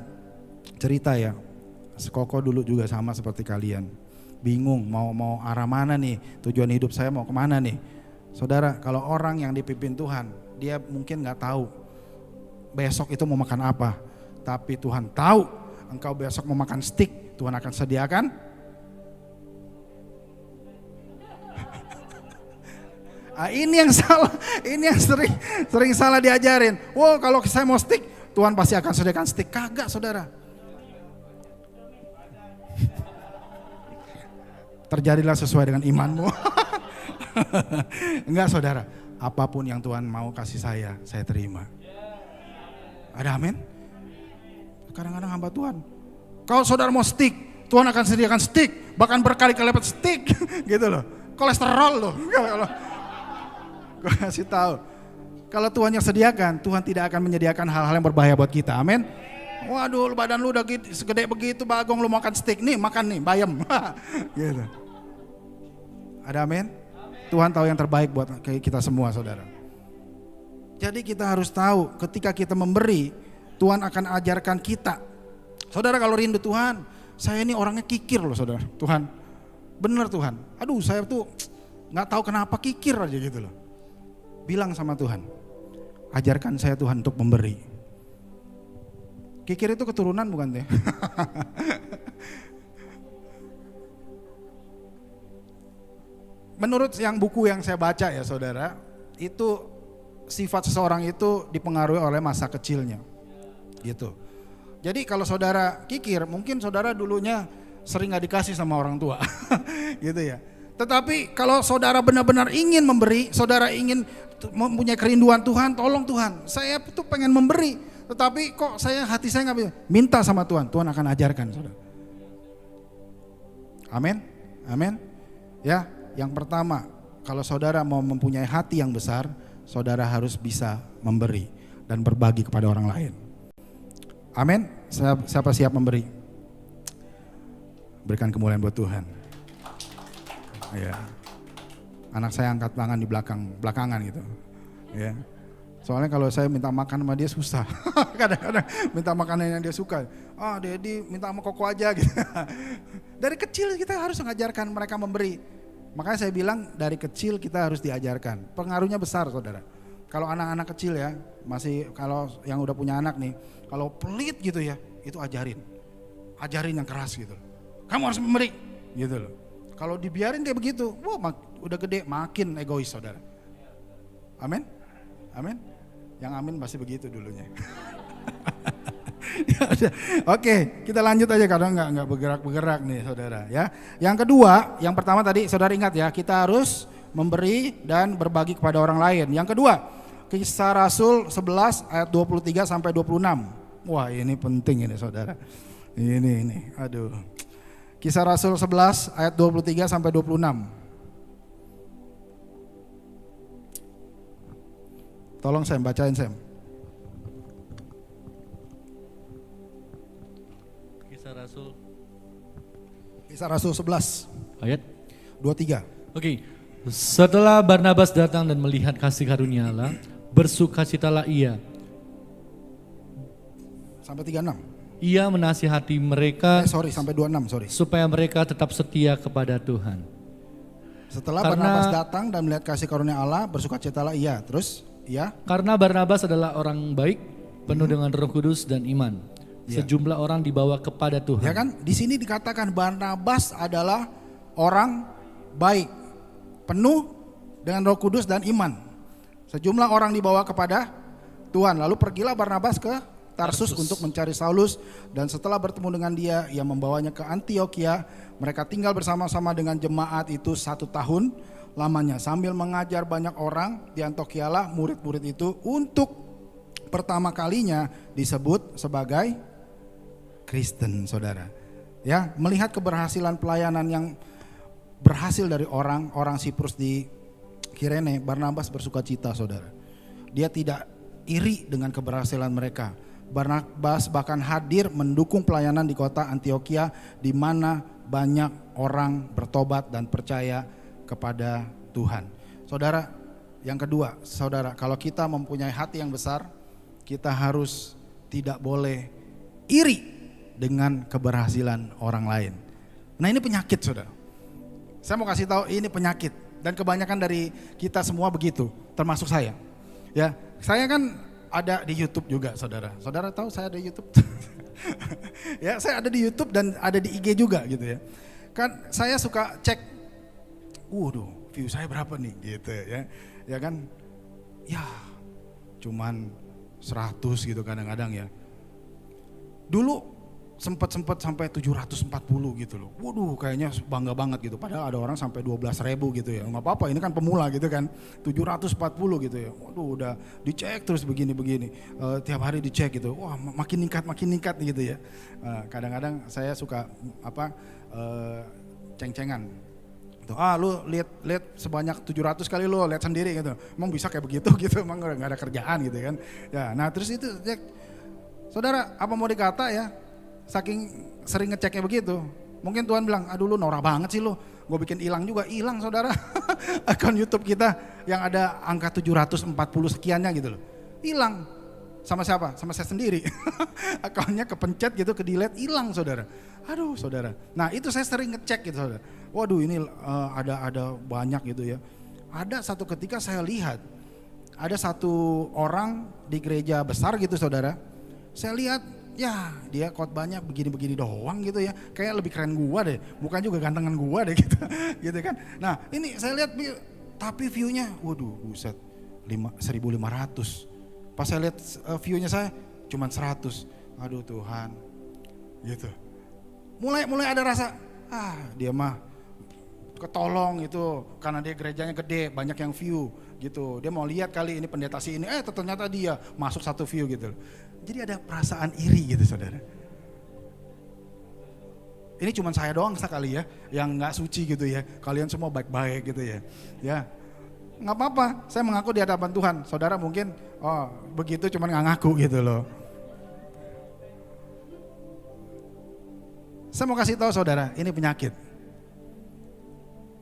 cerita ya, Koko dulu juga sama seperti kalian. Bingung mau arah mana nih, tujuan hidup saya mau kemana nih. Saudara, kalau orang yang dipimpin Tuhan, dia mungkin gak tahu besok itu mau makan apa. Tapi Tuhan tahu engkau besok mau makan steak, Tuhan akan sediakan. Ini yang salah, ini yang sering salah diajarin. Wow, kalau saya mau steak, Tuhan pasti akan sediakan steak. Kagak, saudara. Terjadilah sesuai dengan imanmu. Enggak, saudara. Apapun yang Tuhan mau kasih saya terima. Ada amin? Kadang-kadang hamba Tuhan, kalau saudara mau steak, Tuhan akan sediakan steak, bahkan berkali-kali lipat steak, gitu loh. Kolesterol loh. Gue kasih tahu, kalau Tuhan yang sediakan, Tuhan tidak akan menyediakan hal-hal yang berbahaya buat kita. Amin. Waduh, badan lu udah segede begitu, Bagong, lu makan steak nih, makan nih, bayam. Gitu. Ada amin? Tuhan tahu yang terbaik buat kita semua, saudara. Jadi kita harus tahu, ketika kita memberi, Tuhan akan ajarkan kita. Saudara, kalau rindu Tuhan, saya ini orangnya kikir loh, saudara. Tuhan, bener Tuhan. Aduh, saya tuh nggak tahu kenapa kikir aja gitu loh. Bilang sama Tuhan, ajarkan saya Tuhan untuk memberi. Kikir itu keturunan bukan deh? Menurut buku yang saya baca ya saudara, itu sifat seseorang itu dipengaruhi oleh masa kecilnya, gitu. Jadi kalau saudara kikir, mungkin saudara dulunya sering gak dikasih sama orang tua, gitu ya. Tetapi kalau saudara benar-benar ingin memberi, saudara ingin mempunyai kerinduan Tuhan, tolong Tuhan, saya tuh pengen memberi, tetapi kok hati saya nggak bisa. Minta sama Tuhan, Tuhan akan ajarkan, saudara. Amin, amin. Ya, yang pertama, kalau saudara mau mempunyai hati yang besar, saudara harus bisa memberi dan berbagi kepada orang lain. Amin. Siapa siap memberi? Berikan kemuliaan buat Tuhan. Ya. Anak saya angkat tangan di belakangan gitu. Ya. Soalnya kalau saya minta makan sama dia susah. Kadang-kadang minta makanan yang dia suka. Dedi minta sama Koko aja gitu. Dari kecil kita harus mengajarkan mereka memberi. Makanya saya bilang dari kecil kita harus diajarkan. Pengaruhnya besar, saudara. Kalau anak-anak kecil ya, kalau yang udah punya anak nih, kalau pelit gitu ya, itu ajarin yang keras gitu. Kamu harus memberi, gitu loh. Kalau dibiarin kayak begitu, udah gede makin egois, saudara. Amin, amin. Yang amin pasti begitu dulunya. Oke, kita lanjut aja karena nggak bergerak nih, saudara. Ya, yang kedua, yang pertama tadi saudara ingat ya, kita harus memberi dan berbagi kepada orang lain. Yang kedua, Kisah Rasul 11 ayat 23 sampai 26. Wah, ini penting ini, saudara. Ini, aduh. Kisah Rasul 11 ayat 23 sampai 26. Tolong Sam, bacain Sam. Kisah Rasul 11 ayat 23. Oke. Setelah Barnabas datang dan melihat kasih karunia Allah, bersukacitalah ia. Sampai 36. Ia menasihati mereka sampai 26, supaya mereka tetap setia kepada Tuhan. Setelah Barnabas datang dan melihat kasih karunia Allah, bersukacitalah ia. Terus, ya. Karena Barnabas adalah orang baik, penuh dengan Roh Kudus dan iman. Sejumlah orang dibawa kepada Tuhan. Ya kan? Di sini dikatakan Barnabas adalah orang baik, penuh dengan Roh Kudus dan iman. Sejumlah orang dibawa kepada Tuhan. Lalu pergilah Barnabas ke Tarsus untuk mencari Saulus, dan setelah bertemu dengan dia, ia membawanya ke Antiokhia. Mereka tinggal bersama-sama dengan jemaat itu 1 tahun lamanya sambil mengajar banyak orang. Di Antiokhia lah murid-murid itu untuk pertama kalinya disebut sebagai Kristen, saudara. Ya, melihat keberhasilan pelayanan yang berhasil dari orang Siprus di Kirene, Barnabas bersukacita, saudara. Dia tidak iri dengan keberhasilan mereka. Barnabas bahkan hadir mendukung pelayanan di kota Antiokhia, di mana banyak orang bertobat dan percaya kepada Tuhan. Saudara, yang kedua, saudara, kalau kita mempunyai hati yang besar, kita harus tidak boleh iri dengan keberhasilan orang lain. Nah, ini penyakit, saudara. Saya mau kasih tahu, ini penyakit, dan kebanyakan dari kita semua begitu, termasuk saya. Ya, saya kan ada di YouTube juga, saudara. Saudara tahu saya ada di YouTube? Ya, saya ada di YouTube dan ada di IG juga gitu ya. Kan saya suka cek, waduh, view saya berapa nih gitu ya. Ya kan, ya cuman 100 gitu kadang-kadang ya. Dulu sempat sampai 740 gitu loh. Waduh, kayaknya bangga banget gitu. Padahal ada orang sampai 12.000 gitu ya. Nggak apa-apa, ini kan pemula gitu kan. 740 gitu ya. Waduh, udah dicek terus begini-begini. Tiap hari dicek gitu. Wah, makin ningkat gitu ya. Kadang-kadang saya suka ceng-cengan. Lu lihat sebanyak 700 kali lu lihat sendiri gitu. Emang bisa kayak begitu gitu, emang nggak ada kerjaan gitu kan. Ya, nah terus itu saudara, apa mau dikata ya, saking sering ngeceknya begitu, mungkin Tuhan bilang, aduh lu norak banget sih lu, gue bikin hilang juga, hilang saudara. Akun YouTube kita yang ada angka 740 sekiannya gitu loh, hilang. Sama siapa? Sama saya sendiri. Akunnya kepencet gitu, ke delete, hilang saudara. Aduh saudara. Nah itu saya sering ngecek gitu saudara. Waduh ini ada banyak gitu ya. Ada satu ketika saya lihat, ada satu orang di gereja besar gitu saudara. Saya lihat, ya dia khotbahnya begini-begini doang gitu ya. Kayak lebih keren gua deh, bukan juga gantengan gua deh gitu. Gitu kan. Nah ini saya lihat, tapi view-nya, waduh buset, 1.500. Pas saya lihat view-nya saya cuma 100. Aduh Tuhan. Gitu. Mulai ada rasa, dia mah ketolong itu karena dia gerejanya gede, banyak yang view gitu. Dia mau lihat kali ini pendeta si ini, ternyata dia masuk 1 view gitu. Jadi ada perasaan iri gitu saudara. Ini cuma saya doang sekali ya, yang nggak suci gitu ya. Kalian semua baik-baik gitu ya. Ya, nggak apa-apa. Saya mengaku di hadapan Tuhan. Saudara mungkin, begitu cuma nggak ngaku gitu loh. Saya mau kasih tahu saudara, ini penyakit.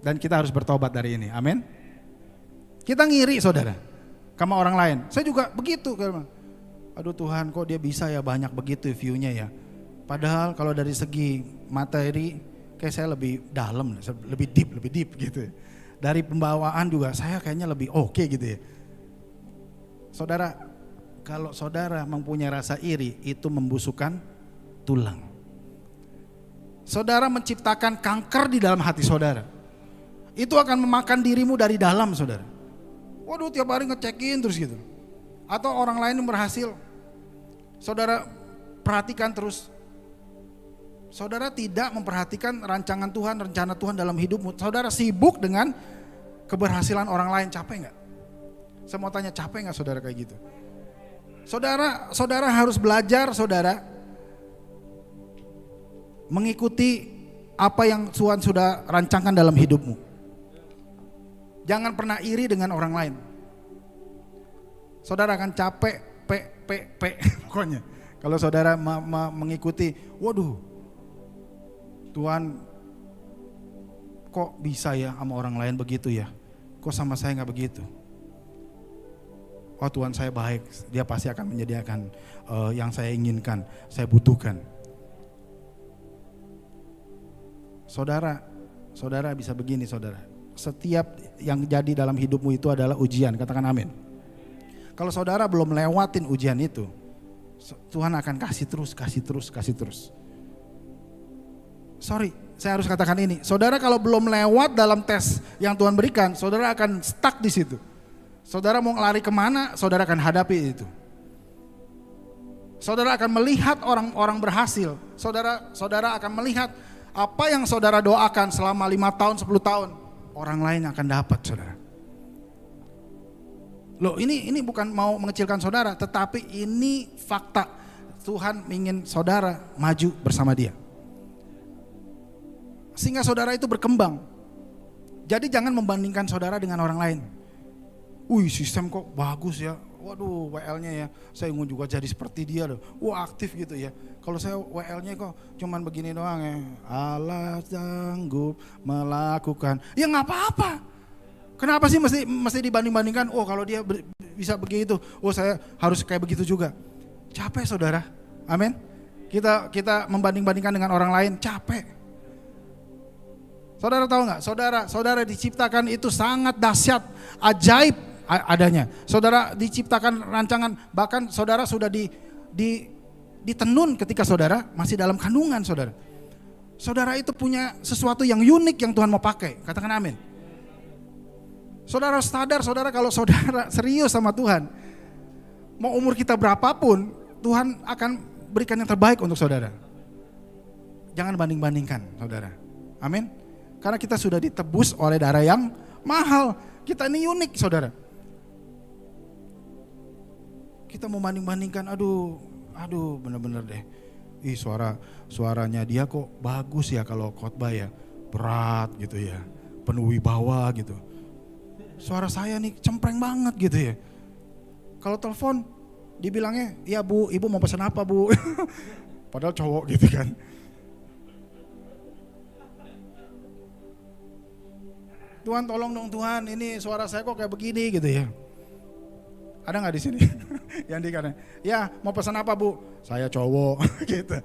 Dan kita harus bertobat dari ini. Amin. Kita ngiri saudara, sama orang lain. Saya juga begitu. Aduh Tuhan, kok dia bisa ya banyak begitu view-nya ya. Padahal kalau dari segi materi kayak saya lebih dalam, lebih deep gitu. Dari pembawaan juga saya kayaknya lebih oke gitu ya. Saudara, kalau saudara mempunyai rasa iri, itu membusukkan tulang. Saudara menciptakan kanker di dalam hati saudara. Itu akan memakan dirimu dari dalam saudara. Waduh tiap hari ngecekin terus gitu. Atau orang lain yang berhasil, saudara perhatikan terus. Saudara tidak memperhatikan rancangan Tuhan, rencana Tuhan dalam hidupmu. Saudara sibuk dengan keberhasilan orang lain, capek gak? Saya mau tanya, capek gak saudara kayak gitu? Saudara harus belajar saudara mengikuti apa yang Tuhan sudah rancangkan dalam hidupmu. Jangan pernah iri dengan orang lain. Saudara akan capek, pokoknya. Kalau saudara mengikuti, waduh, Tuhan kok bisa ya sama orang lain begitu ya? Kok sama saya nggak begitu? Oh Tuhan saya baik, dia pasti akan menyediakan yang saya inginkan, saya butuhkan. Saudara bisa begini saudara. Setiap yang jadi dalam hidupmu itu adalah ujian, katakan amin. Kalau saudara belum lewatin ujian itu, Tuhan akan kasih terus. Sorry, saya harus katakan ini. Saudara kalau belum lewat dalam tes yang Tuhan berikan, saudara akan stuck di situ. Saudara mau lari kemana, saudara akan hadapi itu. Saudara akan melihat orang-orang berhasil. Saudara akan melihat apa yang saudara doakan selama 5 tahun, 10 tahun. Orang lain akan dapat, saudara. Loh, ini bukan mau mengecilkan saudara, tetapi ini fakta. Tuhan ingin saudara maju bersama Dia. Sehingga saudara itu berkembang. Jadi jangan membandingkan saudara dengan orang lain. Wih, sistem kok bagus ya. Waduh, WL-nya ya, saya ingin juga jadi seperti dia loh. Wah, aktif gitu ya. Kalau saya WL-nya kok cuman begini doang ya. Allah sanggup melakukan. Ya nggak apa-apa. Kenapa sih mesti dibanding-bandingkan? Oh, kalau dia bisa begitu, oh saya harus kayak begitu juga. Capek saudara. Amin. Kita membanding-bandingkan dengan orang lain, capek. Saudara tahu nggak? Saudara diciptakan itu sangat dahsyat, ajaib adanya. Saudara diciptakan rancangan, bahkan saudara sudah ditenun ketika saudara masih dalam kandungan saudara. Saudara itu punya sesuatu yang unik yang Tuhan mau pakai. Katakan amin. Saudara sadar, saudara kalau saudara serius sama Tuhan, mau umur kita berapapun, Tuhan akan berikan yang terbaik untuk saudara. Jangan banding-bandingkan saudara. Amin. Karena kita sudah ditebus oleh darah yang mahal. Kita ini unik saudara. Kita mau banding-bandingkan, aduh bener-bener deh. Ih, suaranya dia kok bagus ya kalau khotbah ya. Berat gitu ya. Penuh wibawa gitu. Suara saya nih cempreng banget gitu ya. Kalau telepon dibilangnya, "Ya Bu, Ibu mau pesan apa Bu?" Padahal cowok gitu kan. Tuhan tolong dong Tuhan, ini suara saya kok kayak begini gitu ya. Ada nggak di sini yang dikatakan, "Ya mau pesan apa Bu?" "Saya cowok." Gitu.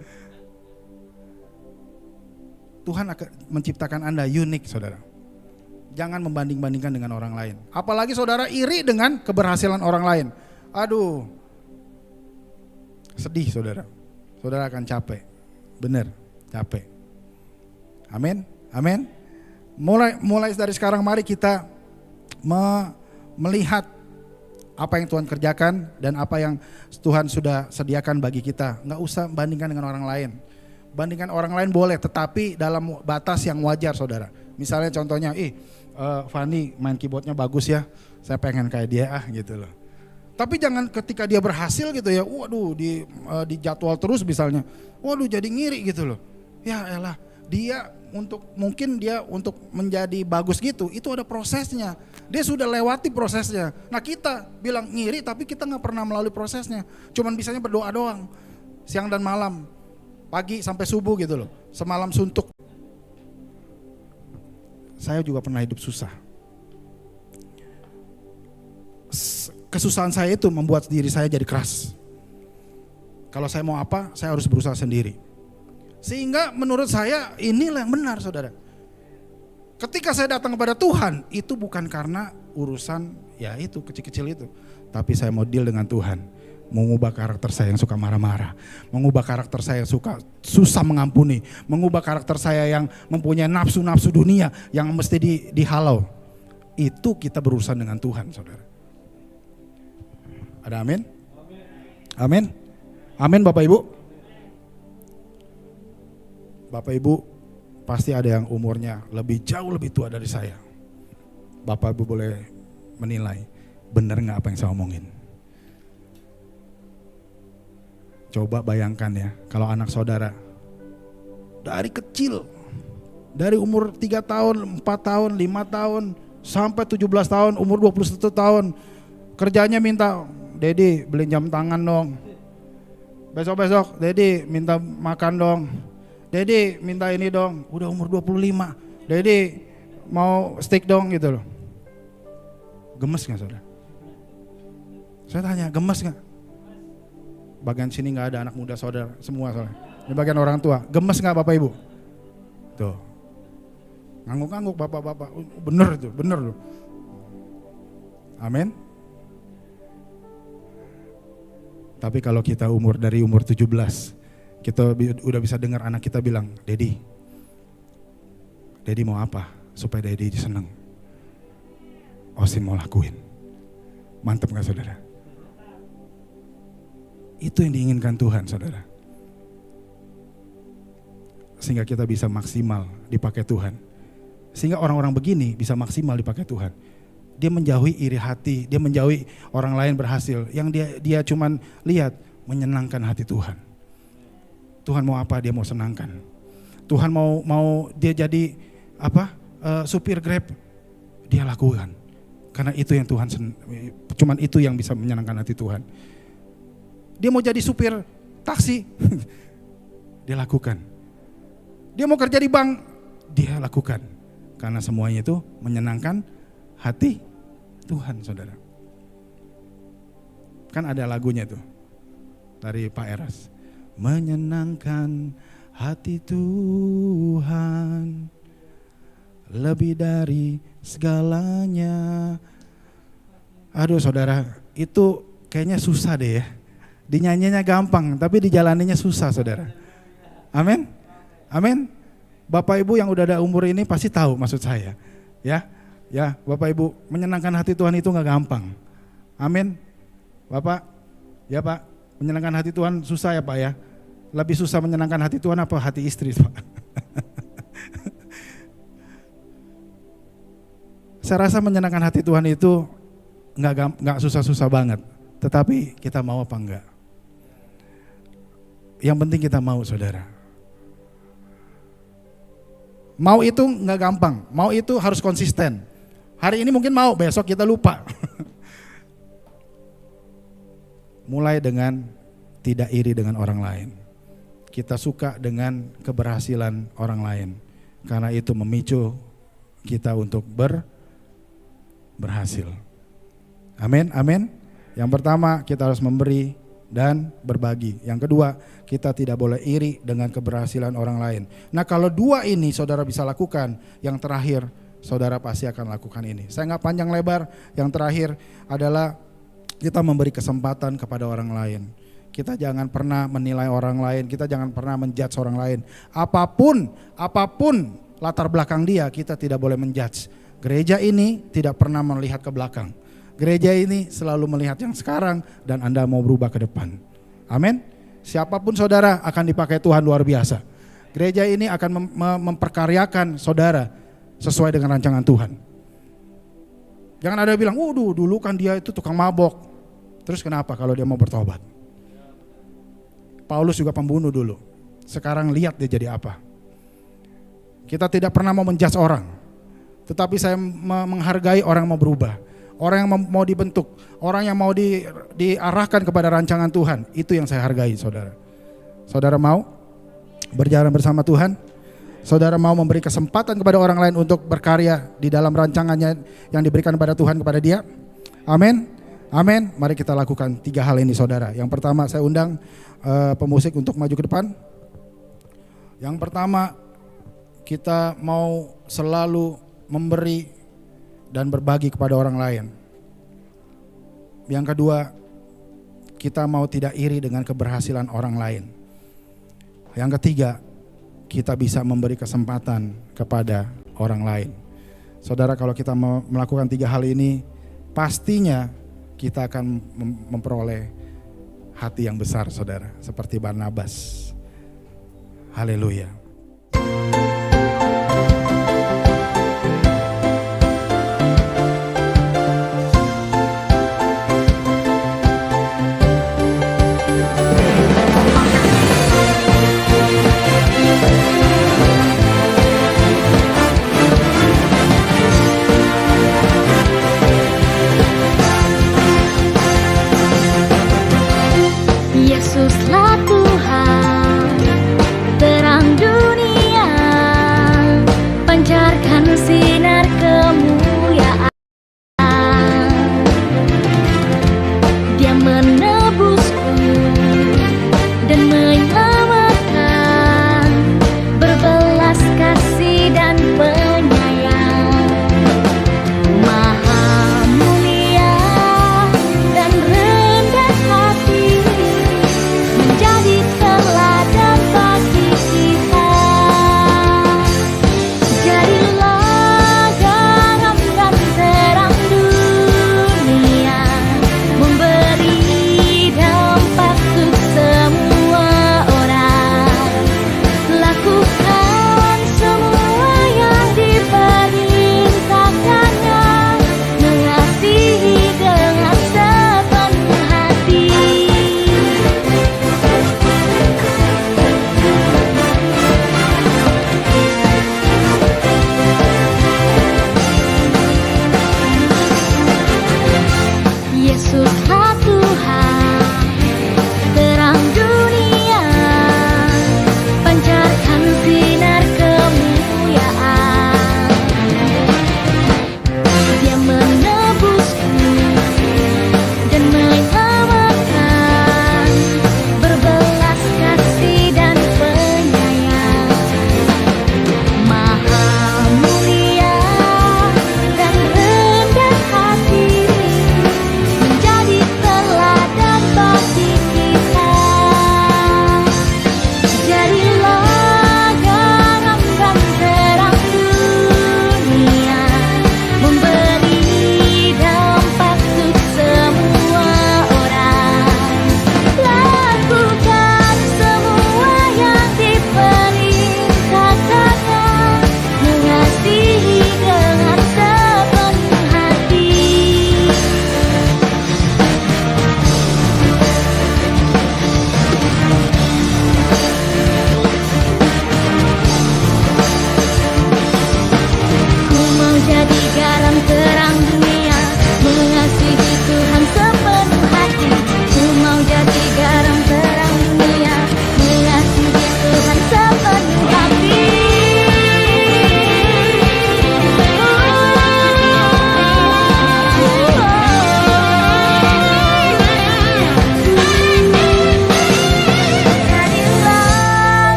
Tuhan akan menciptakan Anda unik saudara. Jangan membanding-bandingkan dengan orang lain. Apalagi saudara iri dengan keberhasilan orang lain. Aduh, sedih saudara. Saudara akan capek. Bener, capek. Amin, amin. Mulai dari sekarang mari kita melihat apa yang Tuhan kerjakan dan apa yang Tuhan sudah sediakan bagi kita. Nggak usah bandingkan dengan orang lain. Bandingkan orang lain boleh, tetapi dalam batas yang wajar saudara. Misalnya contohnya, Fani main keyboardnya bagus ya, saya pengen kayak dia gitu loh. Tapi jangan ketika dia berhasil gitu ya, waduh di jadwal terus misalnya, waduh jadi ngiri gitu loh. Ya elah, mungkin dia untuk menjadi bagus gitu, itu ada prosesnya. Dia sudah lewati prosesnya. Nah kita bilang ngiri tapi kita gak pernah melalui prosesnya. Cuman bisanya berdoa doang, siang dan malam, pagi sampai subuh gitu loh, semalam suntuk. Saya juga pernah hidup susah. Kesusahan saya itu membuat diri saya jadi keras. Kalau saya mau apa, saya harus berusaha sendiri. Sehingga menurut saya inilah yang benar saudara. Ketika saya datang kepada Tuhan, itu bukan karena urusan ya itu kecil-kecil itu. Tapi saya mau deal dengan Tuhan. Mengubah karakter saya yang suka marah-marah. Mengubah karakter saya yang suka susah mengampuni. Mengubah karakter saya yang mempunyai nafsu-nafsu dunia yang mesti dihalau. Itu kita berurusan dengan Tuhan saudara. Ada amin? Amin? Amin Bapak Ibu? Bapak Ibu pasti ada yang umurnya jauh lebih tua dari saya. Bapak Ibu boleh menilai benar gak apa yang saya omongin. Coba bayangkan ya, kalau anak saudara dari kecil, dari umur 3 tahun, 4 tahun, 5 tahun, sampai 17 tahun, umur 21 tahun, kerjanya minta, "Dedi beliin jam tangan dong. Besok-besok, Dedi minta makan dong. Dedi minta ini dong." Udah umur 25, "Dedi mau steak dong," gitu loh. Gemes gak saudara? Saya tanya, gemes gak? Bagian sini gak ada anak muda saudara, semua saudara. Ini bagian orang tua, gemes gak Bapak Ibu? Tuh, ngangguk-ngangguk bapak-bapak, bener itu, bener loh. Amin. Tapi kalau kita dari umur 17, kita udah bisa dengar anak kita bilang, "Dedi, Daddy mau apa supaya Daddy seneng? Osin mau lakuin. Mantap gak saudara? Itu yang diinginkan Tuhan saudara. Sehingga kita bisa maksimal dipakai Tuhan. Sehingga orang-orang begini bisa maksimal dipakai Tuhan. Dia menjauhi iri hati, dia menjauhi orang lain berhasil. Yang dia cuman lihat menyenangkan hati Tuhan. Tuhan mau apa dia mau senangkan. Tuhan mau dia jadi supir Grab, dia lakukan. Karena itu yang Tuhan cuman itu yang bisa menyenangkan hati Tuhan. Dia mau jadi supir taksi, dia lakukan. Dia mau kerja di bank, dia lakukan. Karena semuanya itu menyenangkan hati Tuhan, saudara. Kan ada lagunya tuh dari Pak Eras. Menyenangkan hati Tuhan lebih dari segalanya. Aduh saudara, itu kayaknya susah deh ya. Dinyanyinya gampang, tapi dijalaninya susah saudara. Amin. Amin. Bapak Ibu yang udah ada umur ini pasti tahu maksud saya. Ya, Bapak Ibu, menyenangkan hati Tuhan itu gak gampang. Amin. Bapak, ya Pak, menyenangkan hati Tuhan susah ya Pak ya. Lebih susah menyenangkan hati Tuhan apa hati istri Pak? Saya rasa menyenangkan hati Tuhan itu nggak susah-susah banget. Tetapi kita mau apa enggak? Yang penting kita mau saudara. Mau itu nggak gampang, mau itu harus konsisten. Hari ini mungkin mau, besok kita lupa. Mulai dengan tidak iri dengan orang lain. Kita suka dengan keberhasilan orang lain. Karena itu memicu kita untuk berhasil. Amin, amin. Yang pertama kita harus memberi dan berbagi. Yang kedua, kita tidak boleh iri dengan keberhasilan orang lain. Nah kalau dua ini saudara bisa lakukan, yang terakhir saudara pasti akan lakukan ini. Saya gak panjang lebar, yang terakhir adalah kita memberi kesempatan kepada orang lain. Kita jangan pernah menilai orang lain, kita jangan pernah menjudge orang lain. Apapun latar belakang dia, kita tidak boleh menjudge. Gereja ini tidak pernah melihat ke belakang. Gereja ini selalu melihat yang sekarang dan Anda mau berubah ke depan. Amin. Siapapun saudara akan dipakai Tuhan luar biasa. Gereja ini akan memperkaryakan saudara sesuai dengan rancangan Tuhan. Jangan ada yang bilang, dulu kan dia itu tukang mabok. Terus kenapa kalau dia mau bertobat? Paulus juga pembunuh dulu. Sekarang lihat dia jadi apa. Kita tidak pernah mau menjudge orang. Tetapi saya menghargai orang yang mau berubah. Orang yang mau dibentuk, orang yang mau diarahkan kepada rancangan Tuhan, itu yang saya hargai saudara. Saudara mau berjalan bersama Tuhan? Saudara mau memberi kesempatan kepada orang lain untuk berkarya di dalam rancangannya yang diberikan kepada Tuhan kepada dia? Amin. Amin. Mari kita lakukan 3 hal ini saudara. Yang pertama saya undang pemusik untuk maju ke depan. Yang pertama kita mau selalu memberi dan berbagi kepada orang lain. Yang kedua, kita mau tidak iri dengan keberhasilan orang lain. Yang ketiga, kita bisa memberi kesempatan kepada orang lain. Saudara, kalau kita mau melakukan 3 hal ini, pastinya kita akan memperoleh hati yang besar saudara, seperti Barnabas. Haleluya.